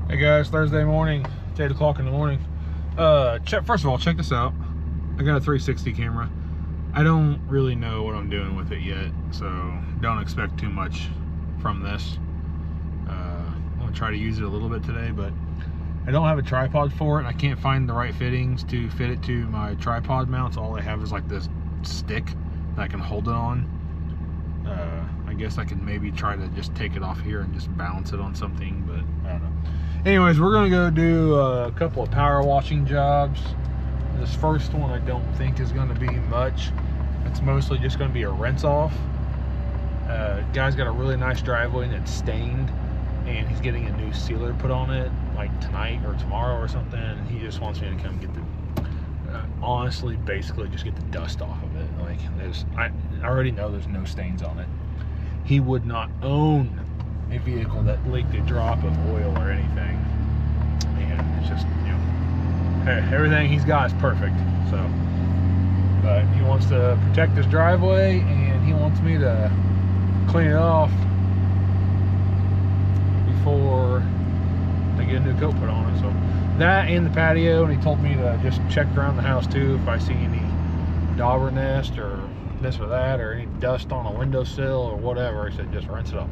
Hey guys, Thursday morning, it's 8 o'clock in the morning. First of all, check this out. I got a 360 camera. I don't really know what I'm doing with it yet, so don't expect too much from this. I'm gonna try to use it a little bit today, but I don't have a tripod for it. I can't find the right fittings to fit it to my tripod mount, so all I have is like this stick that I can hold it on. I guess I could maybe try to just take it off here and just balance it on something, but I don't know. Anyways, we're gonna go do a couple of power washing jobs. This first one I don't think is gonna be much. It's mostly just gonna be a rinse off. Guy's got a really nice driveway and it's stained, and he's getting a new sealer put on it like tonight or tomorrow or something, and he just wants me to come get the honestly basically just get the dust off of it. Like I already know there's no stains on it. He would not own a vehicle that leaked a drop of oil or anything, and it's just, you know, everything he's got is perfect. So, but he wants to protect his driveway, and he wants me to clean it off before they get a new coat put on it. So that and the patio, and he told me to just check around the house too if I see any dauber nest or this or that, or any dust on a windowsill or whatever. He said just rinse it off.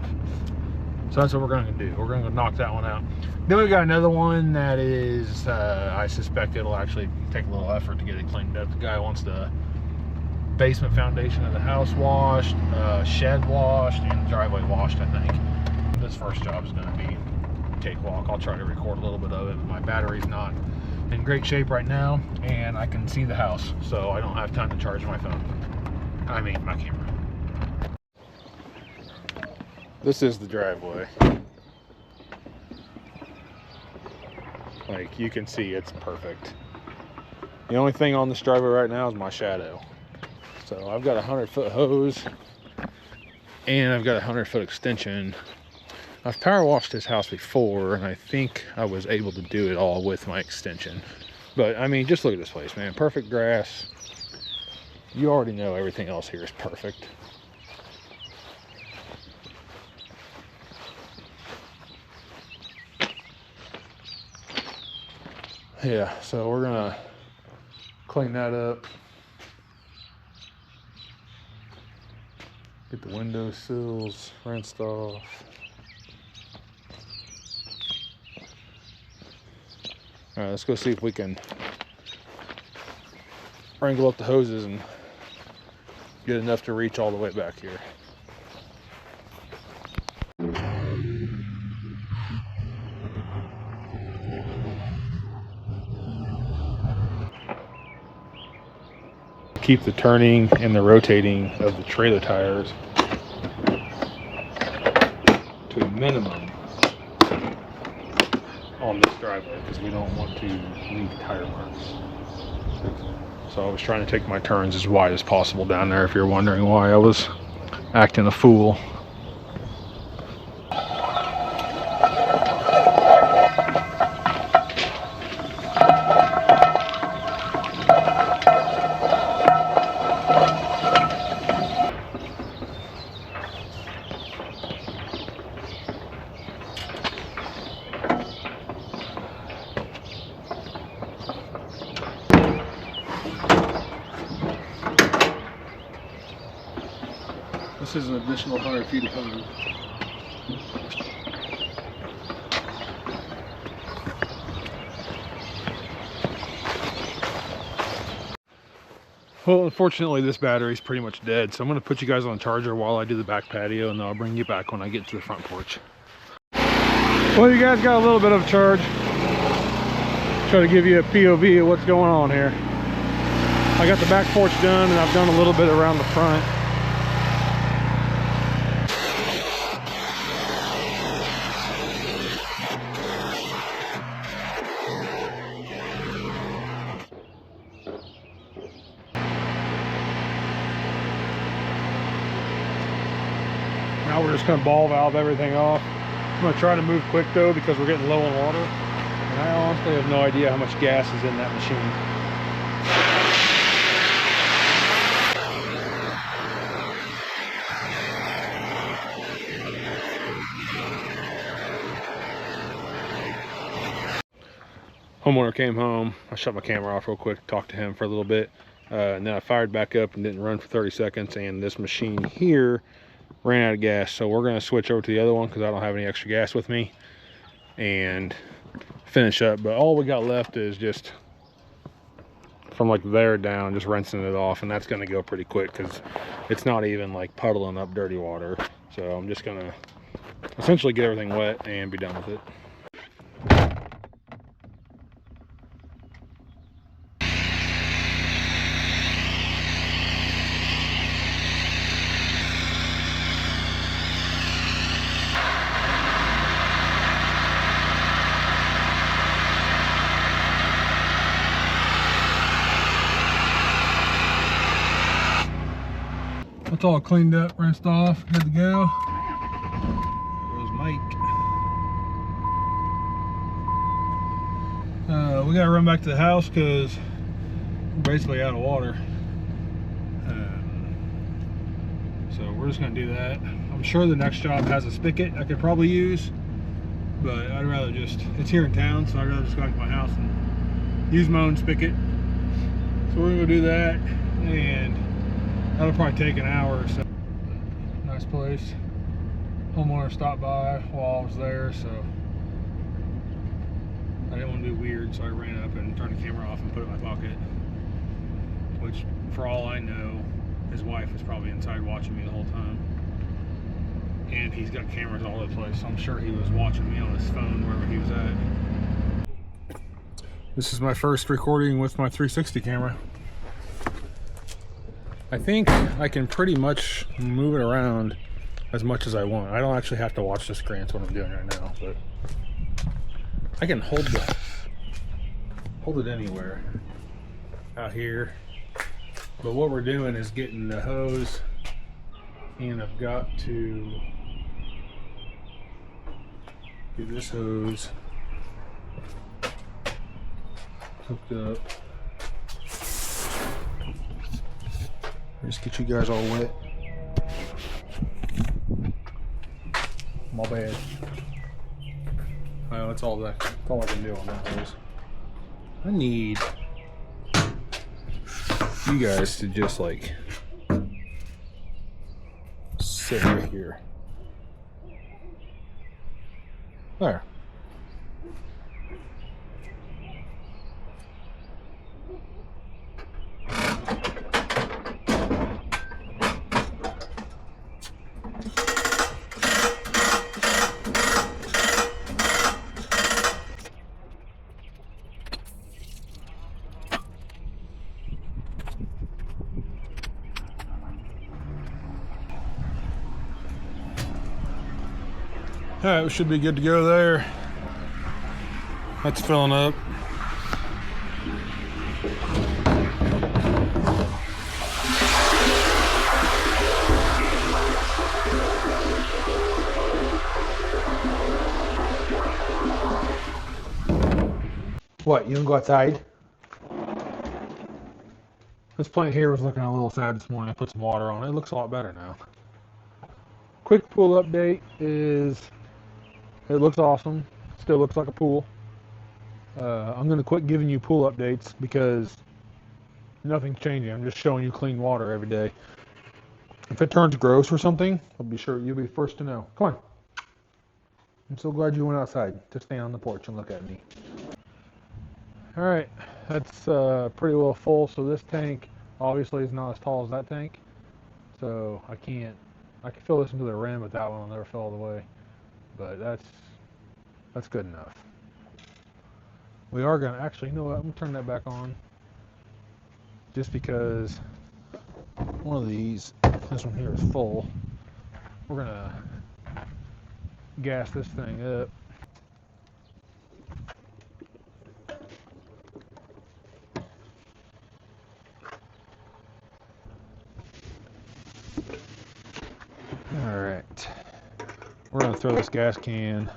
So that's what we're going to do. We're going to go knock that one out. Then we got another one that is, I suspect it'll actually take a little effort to get it cleaned up. The guy wants the basement foundation of the house washed, shed washed, and the driveway washed, I think. This first job is going to be a cakewalk. I'll try to record a little bit of it. My battery's not in great shape right now, and I can see the house, so I don't have time to charge my phone. I mean, my camera. This is the driveway. Like, you can see it's perfect. The only thing on this driveway right now is my shadow. So I've got a 100-foot hose, and I've got a 100-foot extension. I've power washed this house before, and I think I was able to do it all with my extension. But I mean, just look at this place, man. Perfect grass. You already know everything else here is perfect. Yeah, so we're gonna clean that up. Get the window sills rinsed off. All right, let's go see if we can wrangle up the hoses and get enough to reach all the way back here. Keep the turning and the rotating of the trailer tires to a minimum on this driveway because we don't want to leave tire marks. So I was trying to take my turns as wide as possible down there, if you're wondering why I was acting a fool. This is an additional 100 feet of hose. Well, unfortunately, this battery is pretty much dead, so I'm going to put you guys on charger while I do the back patio, and then I'll bring you back when I get to the front porch. Well, you guys got a little bit of a charge. Try to give you a POV of what's going on here. I got the back porch done, and I've done a little bit around the front. Now we're just going to ball valve everything off. I'm going to try to move quick though because we're getting low on water. And I honestly have no idea how much gas is in that machine. Homeowner came home. I shut my camera off real quick, talked to him for a little bit, and then I fired back up and didn't run for 30 seconds. And this machine here ran out of gas, so we're going to switch over to the other one because I don't have any extra gas with me and finish up. But all we got left is just from like there down, just rinsing it off, and that's going to go pretty quick because it's not even like puddling up dirty water. So I'm just going to essentially get everything wet and be done with it. It's all cleaned up, rinsed off, good to go. There's Mike. We gotta run back to the house because we're basically out of water. So we're just gonna do that. I'm sure the next job has a spigot I could probably use, but I'd rather just, it's here in town, so I'd rather just go back to my house and use my own spigot. So we're gonna go do that, and that'll probably take an hour or so. Nice place. Homeowner stopped by while I was there, so I didn't want to be weird, so I ran up and turned the camera off and put it in my pocket. Which, for all I know, his wife was probably inside watching me the whole time. And he's got cameras all over the place, so I'm sure he was watching me on his phone wherever he was at. This is my first recording with my 360 camera. I think I can pretty much move it around as much as I want. I don't actually have to watch the screen. That's what I'm doing right now, but I can hold it anywhere out here. But what we're doing is getting the hose, and I've got to get this hose hooked up. Just get you guys all wet. My bad. Well, that's all I can do on that hose. I need you guys to just like sit right here. There. Alright, we should be good to go there. That's filling up. What, you don't go outside? This plant here was looking a little sad this morning. I put some water on it. It looks a lot better now. Quick pool update is, it looks awesome. Still looks like a pool. I'm going to quit giving you pool updates because nothing's changing. I'm just showing you clean water every day. If it turns gross or something, I'll be sure you'll be first to know. Come on. I'm so glad you went outside to stand on the porch and look at me. Alright, that's pretty well full. So this tank obviously is not as tall as that tank. So I can fill this into the rim, but that one will never fill all the way. But that's good enough. We are gonna actually, you know what? I'm gonna turn that back on, just because one of these, this one here is full. We're gonna gas this thing up. All right, we're gonna throw this gas can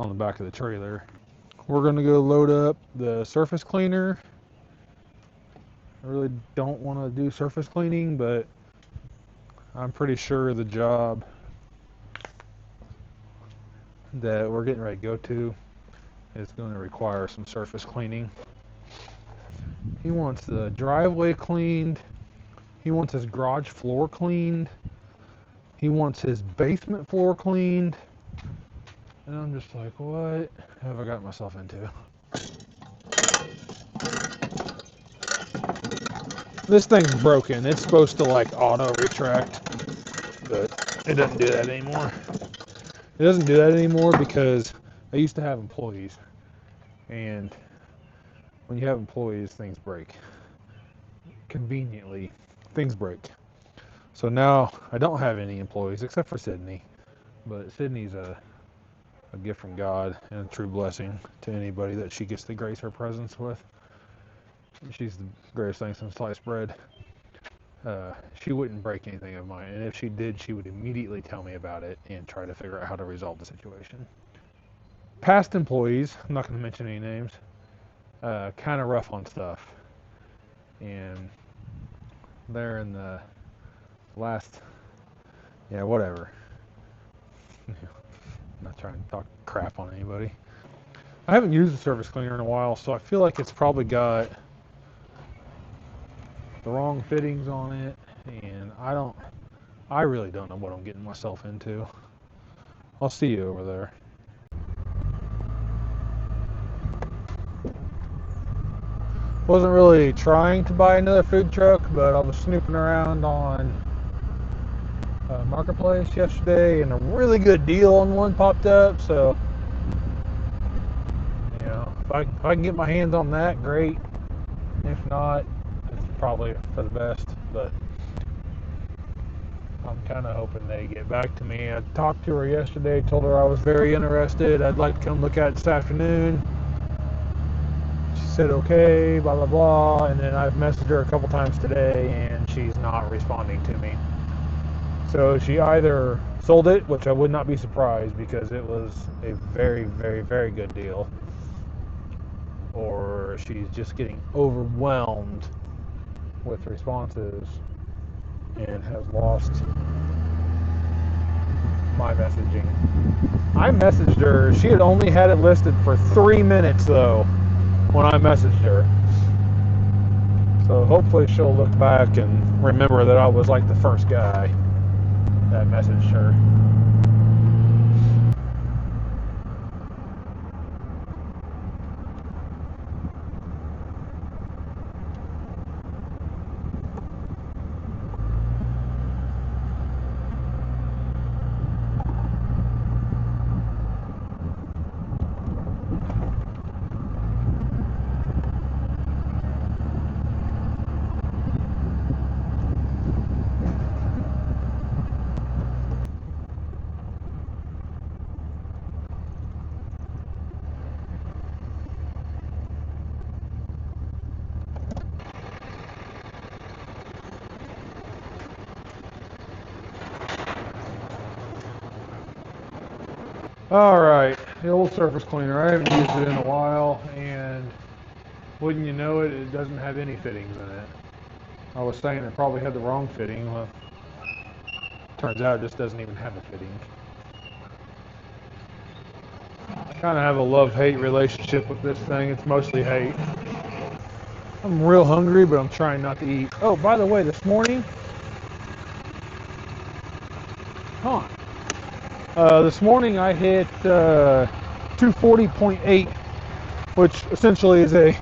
on the back of the trailer. We're gonna go load up the surface cleaner. I really don't want to do surface cleaning, but I'm pretty sure the job that we're getting ready to go to is going to require some surface cleaning. He wants the driveway cleaned. He wants his garage floor cleaned. He wants his basement floor cleaned. And I'm just like, what have I got myself into? This thing's broken. It's supposed to like auto retract, but it doesn't do that anymore. It doesn't do that anymore because I used to have employees, and when you have employees, things break. Conveniently, things break. So now I don't have any employees except for Sydney, but Sydney's a gift from God and a true blessing to anybody that she gets to grace her presence with. She's the greatest thing since sliced bread. She wouldn't break anything of mine, and if she did, she would immediately tell me about it and try to figure out how to resolve the situation. Past employees, I'm not going to mention any names, kind of rough on stuff, and they're in the last, whatever. I'm not trying to talk crap on anybody. I haven't used a surface cleaner in a while, so I feel like it's probably got the wrong fittings on it, and I really don't know what I'm getting myself into. I'll see you over there. Wasn't really trying to buy another food truck, but I was snooping around on Marketplace yesterday, and a really good deal on one popped up, so if I can get my hands on that, great. If not, it's probably for the best, but I'm kind of hoping they get back to me. I talked to her yesterday, told her I was very interested. I'd like to come look at it this afternoon. She said okay, blah blah blah, and then I've messaged her a couple times today and she's not responding to me. So she either sold it, which I would not be surprised because it was a very, very, very good deal, or she's just getting overwhelmed with responses and has lost my messaging. I messaged her. She had only had it listed for 3 minutes though when I messaged her. So hopefully she'll look back and remember that I was like the first guy that messaged her. Alright, the old surface cleaner. I haven't used it in a while, and wouldn't you know it, it doesn't have any fittings in it. I was saying it probably had the wrong fitting. Well, turns out it just doesn't even have a fitting. I kind of have a love-hate relationship with this thing. It's mostly hate. I'm real hungry, but I'm trying not to eat. Oh, by the way, this morning, this morning I hit 240.8, which essentially is a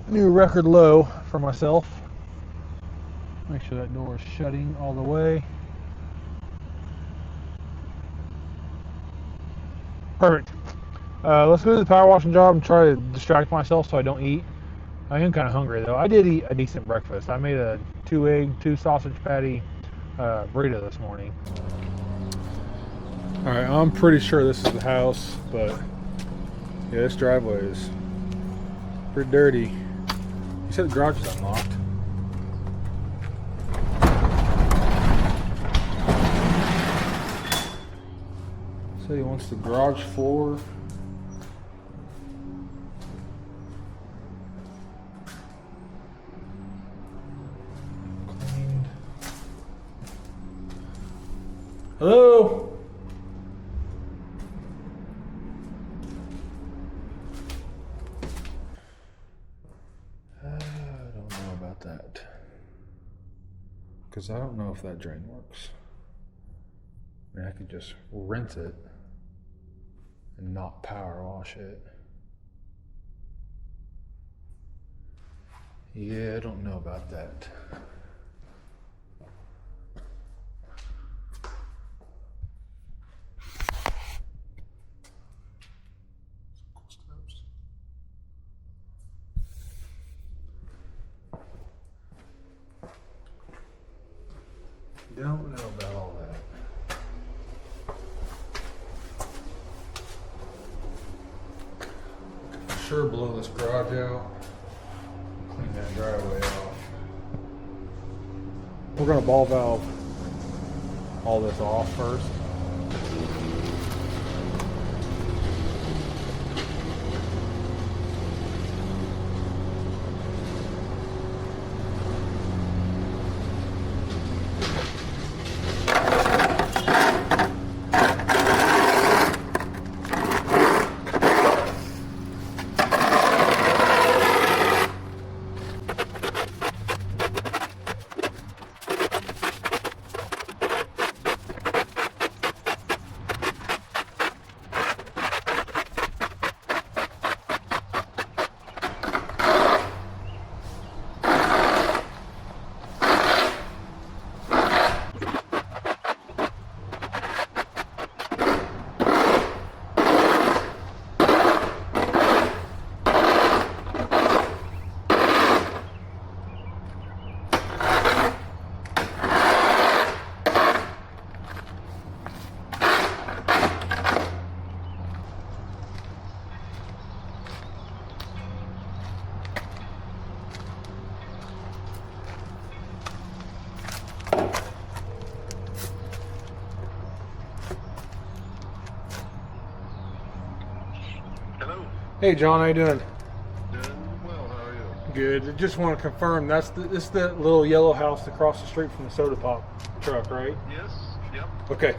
new record low for myself. Make sure that door is shutting all the way. Perfect. Let's go to the power washing job and try to distract myself so I don't eat. I am kind of hungry though. I did eat a decent breakfast. I made a 2-egg, 2-sausage patty burrito this morning. Alright, I'm pretty sure this is the house, but yeah, this driveway is pretty dirty. He said the garage is unlocked. So he wants the garage floor cleaned. Hello? because I don't know if that drain works. I mean, I could just rinse it and not power wash it. Yeah, I don't know about that. Don't know about all that. For sure blow this garage out. Clean that driveway off. We're gonna ball valve all this off first. Hey John, how you doing? Doing well, how are you? Good. I just want to confirm this is the little yellow house across the street from the soda pop truck, right? Yes, yep. Okay.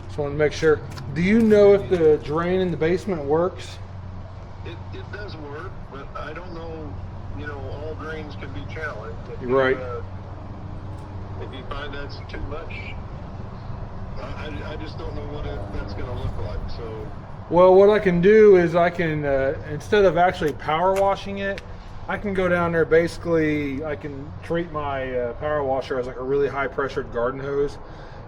Just wanted to make sure. Do you know if the drain in the basement works? It does work, but I don't know, all drains can be challenged. You're right. If you find that's too much, I just don't know what that's going to look like, so... Well, what I can do is I can, instead of actually power washing it, I can go down there, basically, I can treat my power washer as like a really high pressured garden hose,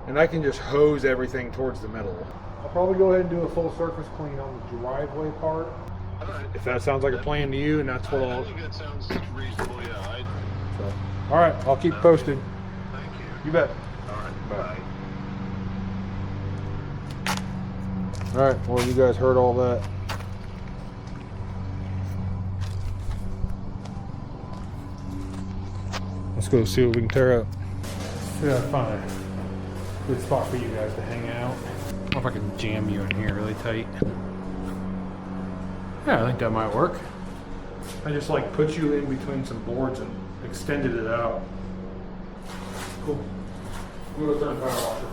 and I can just hose everything towards the middle. I'll probably go ahead and do a full surface clean on the driveway part. All right. If that sounds like a plan to you, and that's what I think that sounds reasonable, yeah. So, all right, I'll keep posted. Thank you. You bet. All right, Bye. bye. All right, well, you guys heard all that. Let's go see what we can tear up. Yeah, find a good spot for you guys to hang out. I don't know if I can jam you in here really tight. Yeah, I think that might work. I just like put you in between some boards and extended it out. Cool. We'll go turn the power washer.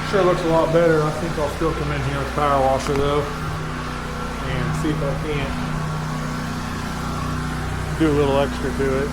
Sure looks a lot better. I think I'll still come in here with the power washer though and see if I can't do a little extra to it.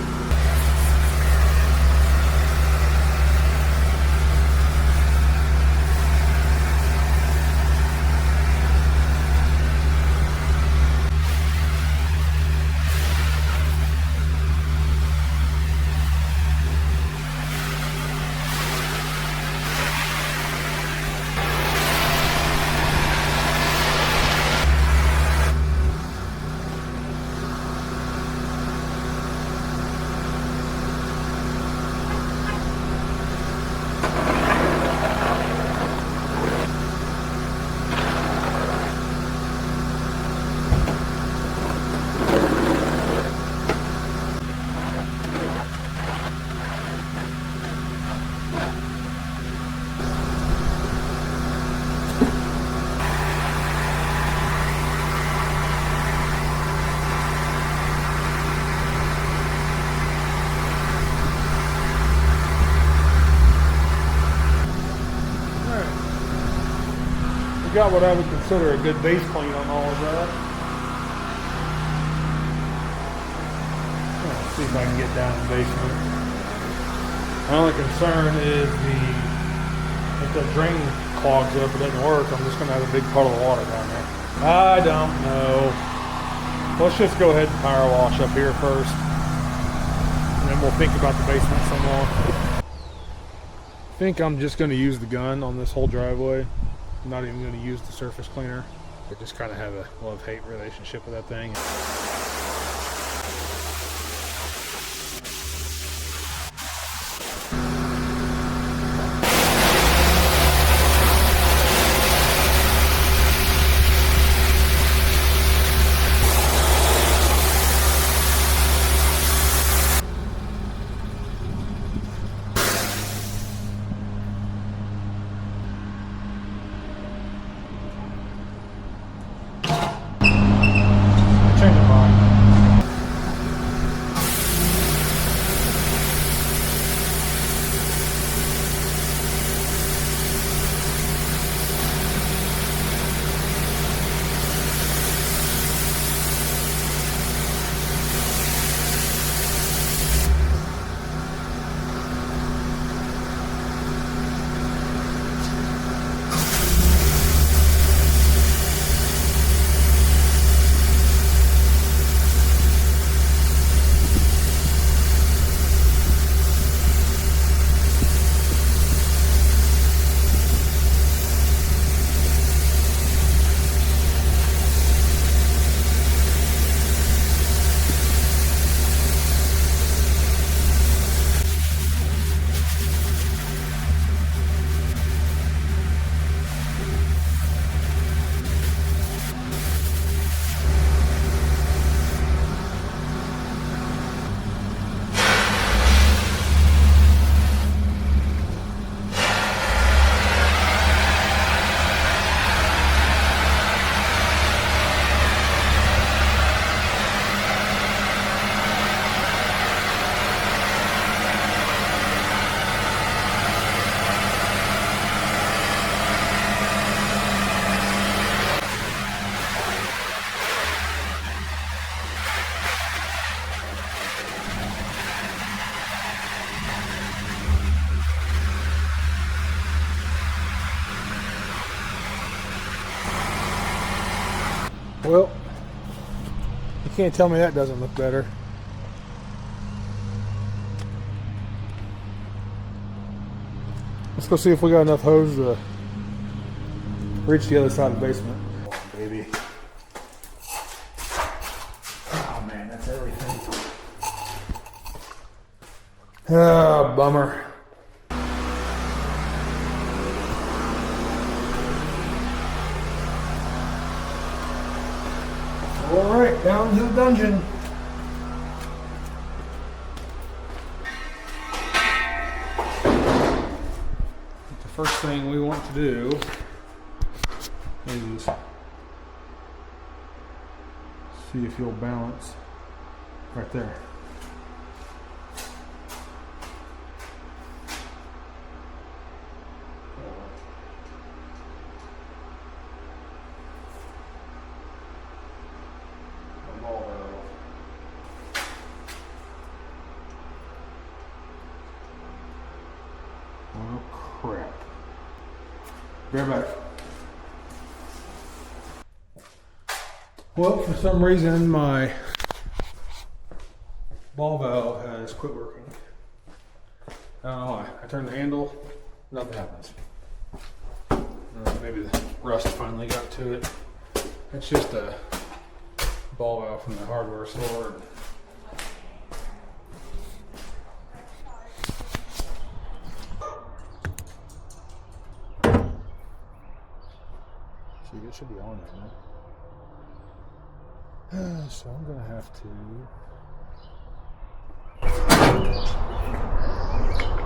got what I would consider a good base clean on all of that. Let's see if I can get down in the basement. My only concern is if the drain clogs up, it doesn't work, I'm just going to have a big puddle of water down there. I don't know. Let's just go ahead and power wash up here first, and then we'll think about the basement some more. I think I'm just going to use the gun on this whole driveway. I'm not even going to use the surface cleaner. I just kind of have a love-hate relationship with that thing. Well, you can't tell me that doesn't look better. Let's go see if we got enough hose to reach the other side of the basement. Oh, baby. Oh man, that's everything. Ah, bummer. All right, down to the dungeon. The first thing we want to do is see if you'll balance right there. Oh crap. Be right back. Well, for some reason my ball valve has quit working. I don't know why. I turn the handle, nothing happens. Maybe the rust finally got to it. It's just a ball valve from the hardware store. See, it should be on there. So I'm gonna have to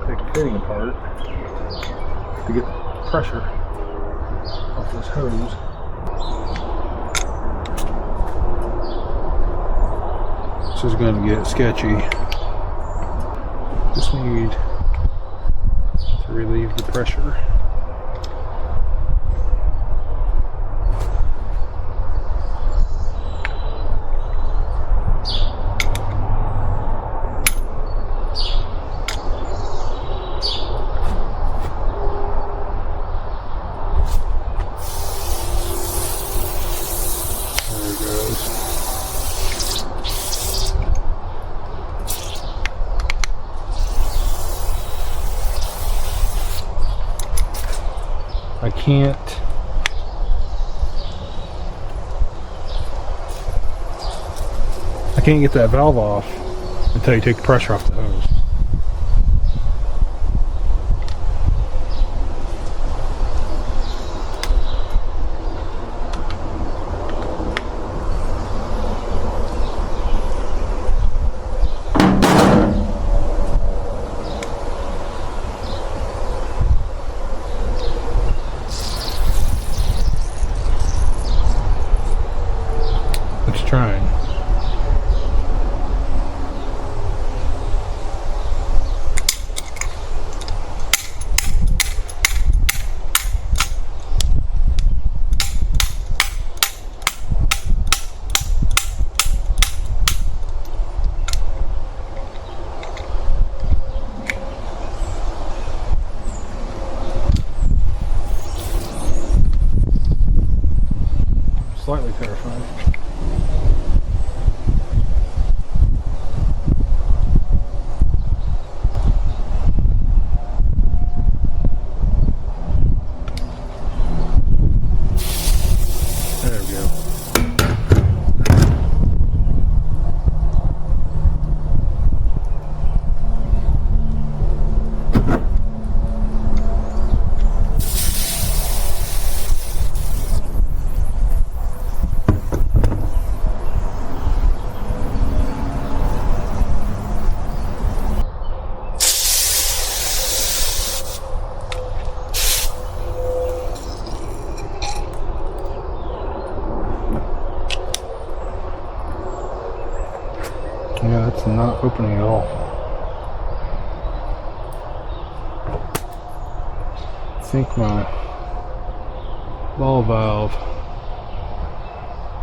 take the fitting apart to get pressure off this hose. This is going to get sketchy. Just need to relieve the pressure. I can't get that valve off until you take the pressure off the hose. It's trying. Slightly terrified. There we go. Yeah, it's not opening at all. I think my ball valve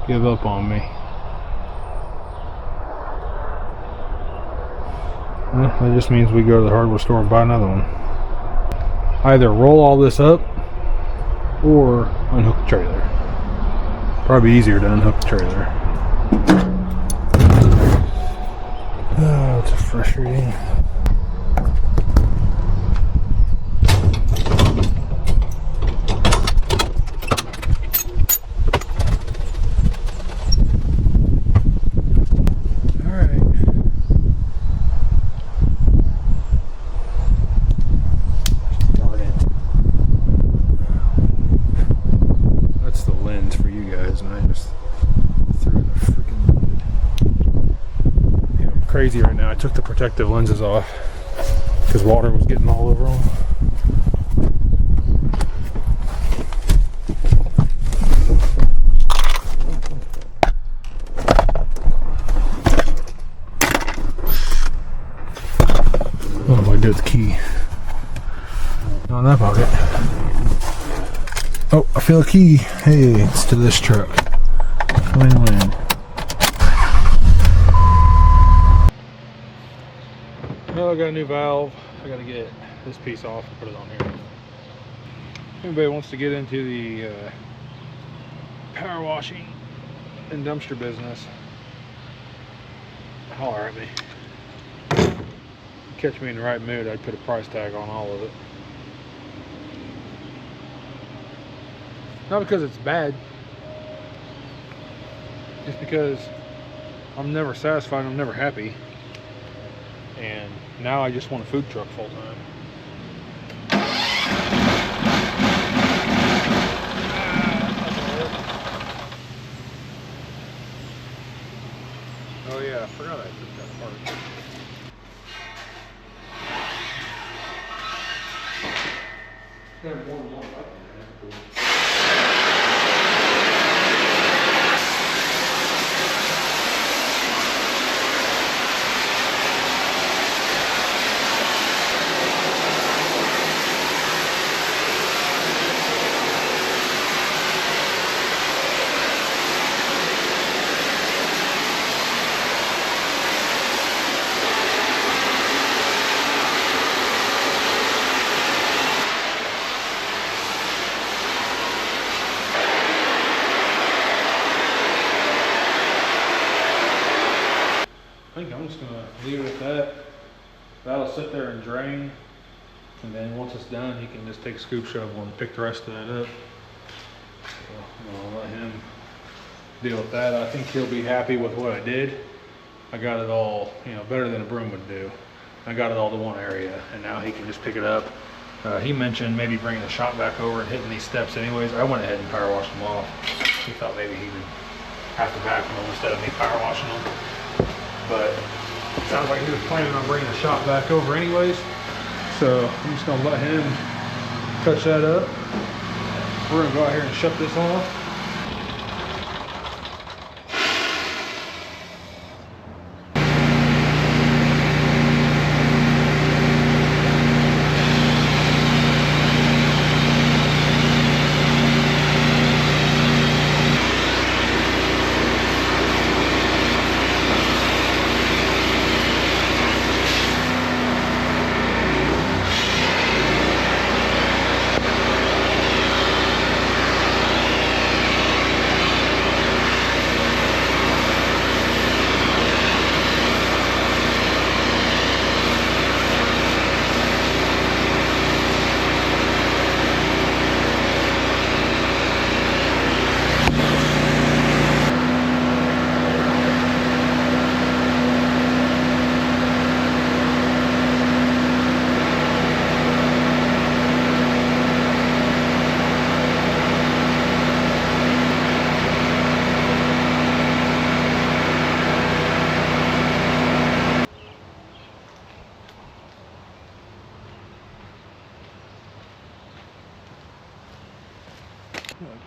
gave up on me. Well, that just means we go to the hardware store and buy another one. Either roll all this up or unhook the trailer. Probably easier to unhook the trailer. Oh, it's frustrating. Crazy right now. I took the protective lenses off because water was getting all over them. What do I do with the key? Not in that pocket. Oh, I feel a key. Hey, it's to this truck. Win-win. Well, I got a new valve. I got to get this piece off and put it on here. If anybody wants to get into the power washing and dumpster business, holler at me. Catch me in the right mood, I'd put a price tag on all of it. Not because it's bad, just because I'm never satisfied, I'm never happy. And now I just want a food truck full time. Oh yeah, I forgot I took that part. Have more than one button. I think I'm just gonna leave it at that. That'll sit there and drain And then once it's done, he can just take a scoop shovel and pick the rest of that up. So I'll let him deal with that. I think he'll be happy with what I did. I got it all, better than a broom would do. I got it all to one area, and now he can just pick it up. He mentioned maybe bringing the shop back over and hitting these steps anyways. I went ahead and power washed them off. He thought maybe he would have to vacuum them instead of me power washing them. But it sounds like he was planning on bringing the shop back over anyways. So I'm just gonna let him touch that up. We're gonna go out here and shut this off.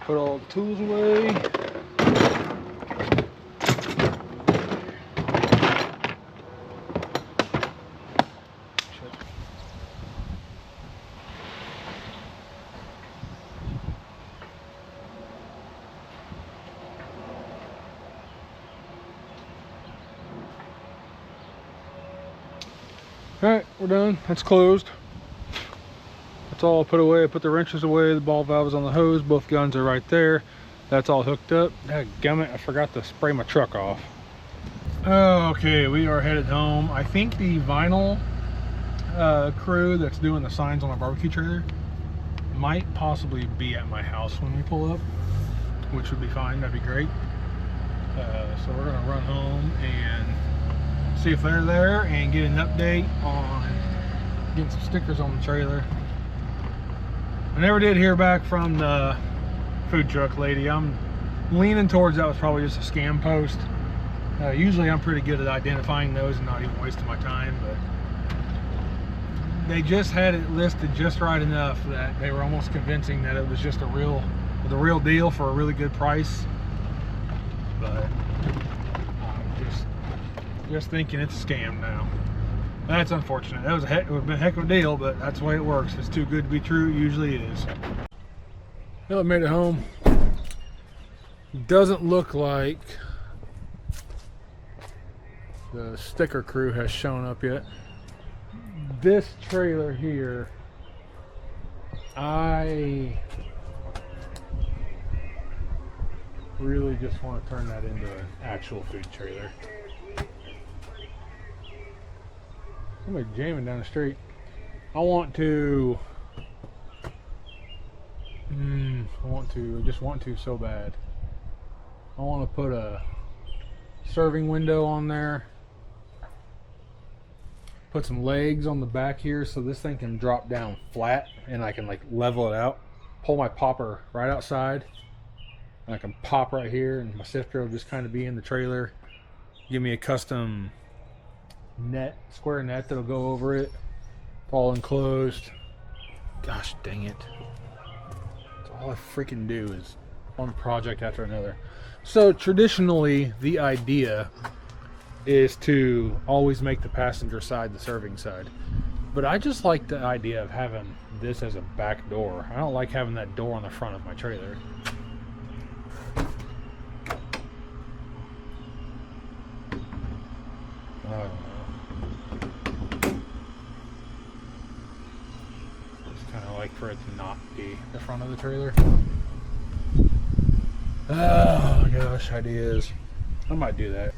Put all the tools away. All right, we're done. That's closed. That's all put away. I put the wrenches away, the ball valve is on the hose, both guns are right there. That's all hooked up. Dadgummit, I forgot to spray my truck off. Okay, we are headed home. I think the vinyl crew that's doing the signs on the barbecue trailer might possibly be at my house when we pull up, which would be fine, that'd be great. So we're gonna run home and see if they're there and get an update on getting some stickers on the trailer. I never did hear back from the food truck lady. I'm leaning towards that was probably just a scam post. Usually I'm pretty good at identifying those and not even wasting my time, but they just had it listed just right enough that they were almost convincing that it was just the real deal for a really good price. But I'm just thinking it's a scam now. That's unfortunate. That was it would have been a heck of a deal, but that's the way it works. If it's too good to be true, usually it is. Well, I made it home. Doesn't look like the sticker crew has shown up yet. This trailer here, I really just want to turn that into an actual food trailer. Somebody jamming down the street. I just want to so bad. I want to put a serving window on there. Put some legs on the back here so this thing can drop down flat and I can like level it out. Pull my popper right outside and I can pop right here and my sifter will just kind of be in the trailer. Give me a custom net, square net that'll go over it. All enclosed. Gosh dang it. That's all I freaking do is one project after another. So traditionally the idea is to always make the passenger side the serving side. But I just like the idea of having this as a back door. I don't like having that door on the front of my trailer. Just kind of like for it to not be the front of the trailer. Oh my gosh, ideas. I might do that.